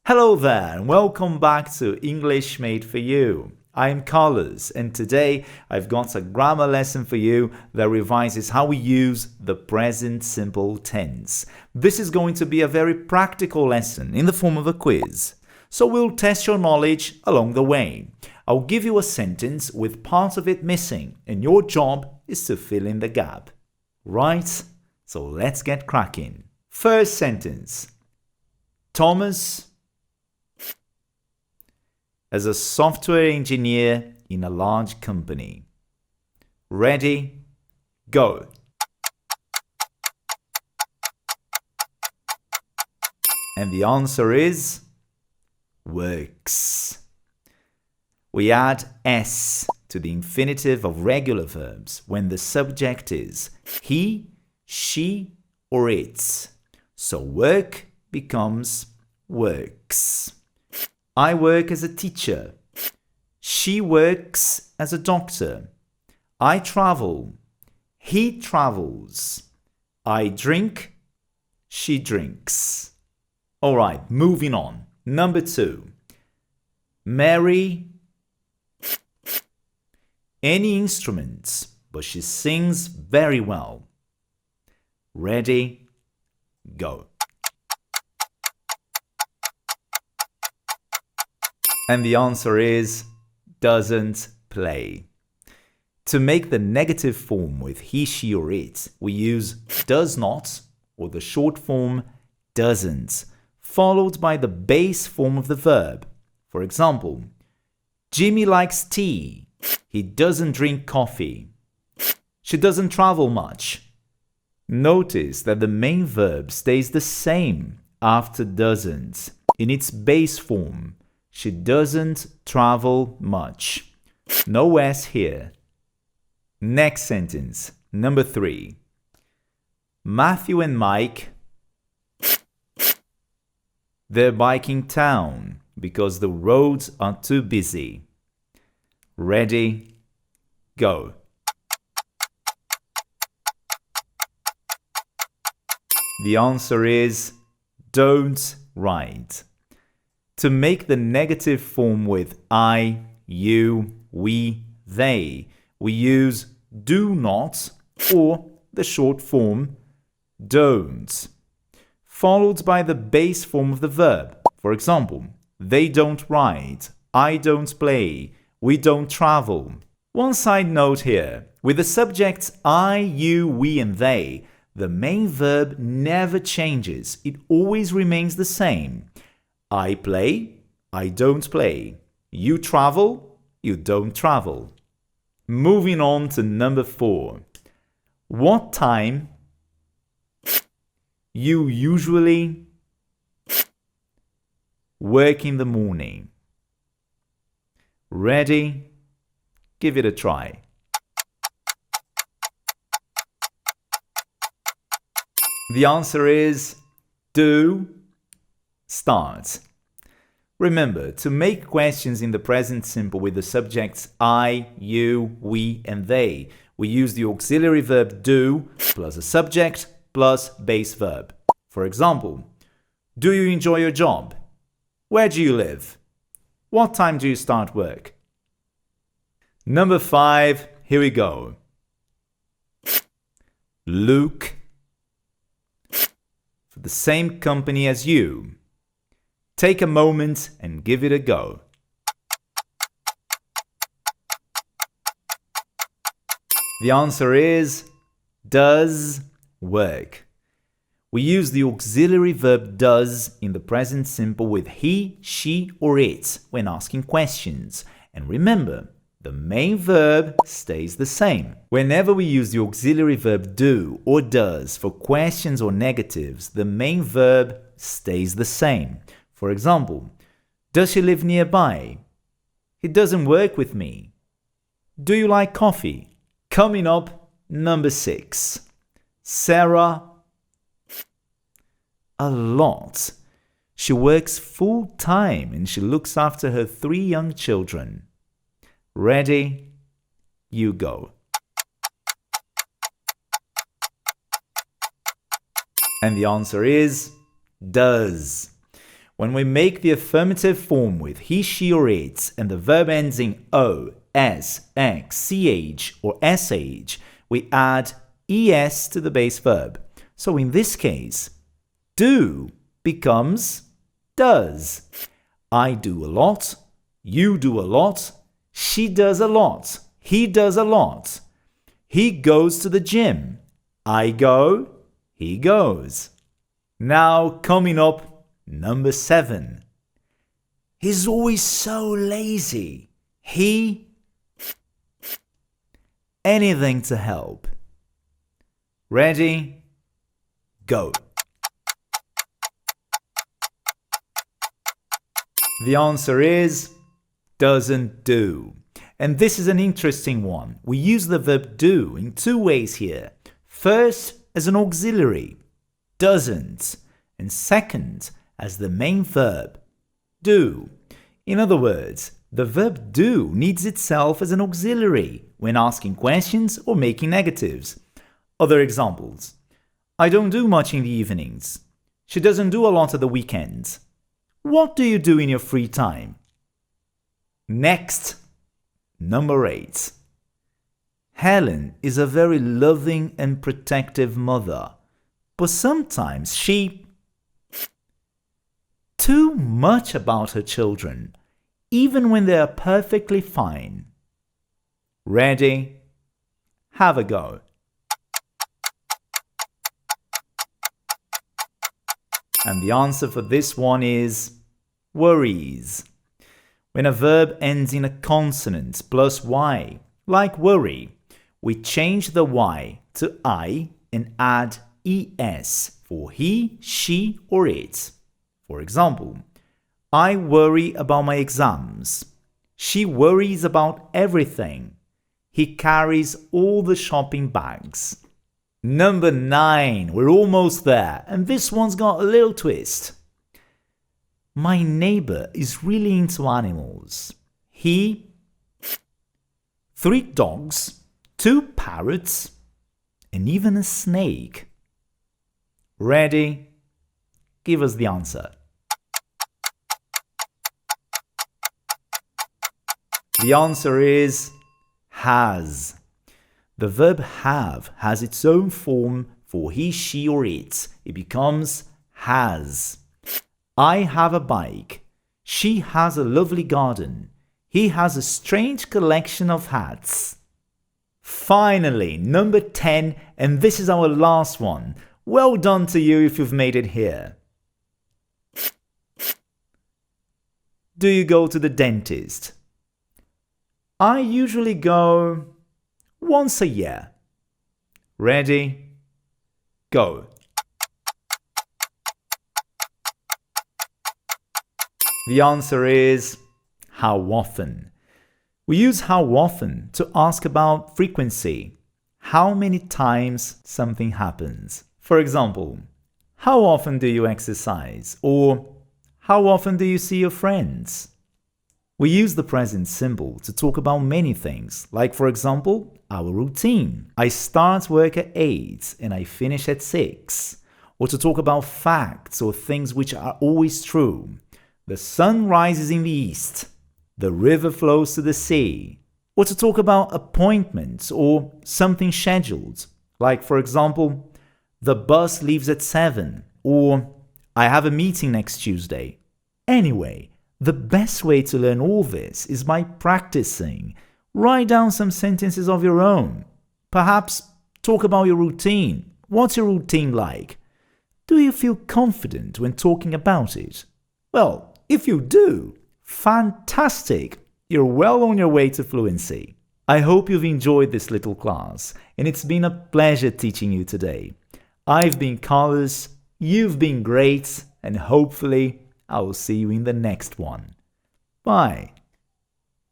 Hello there and welcome back to English Made for You. I'm Carlos and today I've got a grammar lesson for you that revises how we use the present simple tense. This is going to be a very practical lesson in the form of a quiz. So we'll test your knowledge along the way. I'll give you a sentence with part of it missing and your job is to fill in the gap. Right? So let's get cracking. First sentence. Thomas as a software engineer in a large company. Ready? Go. And the answer is works. We add S to the infinitive of regular verbs when the subject is he, she, or it. So work becomes works. I work as a teacher. She works as a doctor. I travel. He travels. I drink. She drinks. All right, moving on. Number 2. Mary any instruments, but she sings very well. Ready? Go. And the answer is doesn't play. To make the negative form with he, she, or it, we use does not or the short form doesn't, followed by the base form of the verb. For example, Jimmy likes tea. He doesn't drink coffee. She doesn't travel much. Notice that the main verb stays the same after doesn't in its base form. She doesn't travel much. No S here. Next sentence, number 3. Matthew and Mike, they're biking town because the roads are too busy. Ready? Go. The answer is don't write. To make the negative form with I, you, we, they, we use do not or the short form don't, followed by the base form of the verb. For example, they don't ride, I don't play, we don't travel. One side note here, with the subjects I, you, we, and they, the main verb never changes. It always remains the same. I play, I don't play. You travel, you don't travel. Moving on to number 4. What time you usually work in the morning? Ready? Give it a try. The answer is do start. Remember, to make questions in the present simple with the subjects I, you, we, and they, we use the auxiliary verb do plus a subject plus base verb. For example, do you enjoy your job? Where do you live? What time do you start work? Number 5, here we go. Luke for the same company as you. Take a moment and give it a go. The answer is does work. We use the auxiliary verb does in the present simple with he, she, or it when asking questions. And remember, the main verb stays the same. Whenever we use the auxiliary verb do or does for questions or negatives, the main verb stays the same. For example, does she live nearby? He doesn't work with me. Do you like coffee? Coming up, number 6. Sarah, a lot. She works full time and she looks after her 3 young children. Ready? You go. And the answer is does. When we make the affirmative form with he, she, or it, and the verb ends in o, s, x, ch, or sh, we add es to the base verb. So in this case, do becomes does. I do a lot, you do a lot, she does a lot, he does a lot. He goes to the gym. I go, he goes. Now coming up, number 7. He's always so lazy. He... anything to help. Ready? Go. The answer is doesn't do. And this is an interesting one. We use the verb do in 2 ways here. First, as an auxiliary, doesn't, and second, as the main verb, do. In other words, the verb do needs itself as an auxiliary when asking questions or making negatives. Other examples. I don't do much in the evenings. She doesn't do a lot at the weekends. What do you do in your free time? Next, number 8. Helen is a very loving and protective mother, but sometimes she... too much about her children, even when they are perfectly fine. Ready? Have a go. And the answer for this one is worries. When a verb ends in a consonant plus y, like worry, we change the y to I and add es for he, she, or it. For example, I worry about my exams. She worries about everything. He carries all the shopping bags. Number 9, we're almost there, and this one's got a little twist. My neighbor is really into animals. He... 3 dogs, 2 parrots, and even a snake. Ready? Give us the answer. The answer is has. The verb have has its own form for he, she, or it. It becomes has. I have a bike. She has a lovely garden. He has a strange collection of hats. Finally, number 10, and this is our last one. Well done to you if you've made it here. Do you go to the dentist? I usually go once a year. Ready? Go. The answer is how often. We use how often to ask about frequency, how many times something happens. For example, how often do you exercise? Or how often do you see your friends? We use the present simple to talk about many things, like for example, our routine. I start work at 8 and I finish at 6. Or to talk about facts or things which are always true. The sun rises in the east. The river flows to the sea. Or to talk about appointments or something scheduled. Like, for example, the bus leaves at 7. Or I have a meeting next Tuesday. Anyway, the best way to learn all this is by practicing. Write down some sentences of your own. Perhaps talk about your routine. What's your routine like? Do you feel confident when talking about it? Well, if you do, fantastic! You're well on your way to fluency. I hope you've enjoyed this little class, and it's been a pleasure teaching you today. I've been Carlos, you've been great, and hopefully I will see you in the next one. Bye!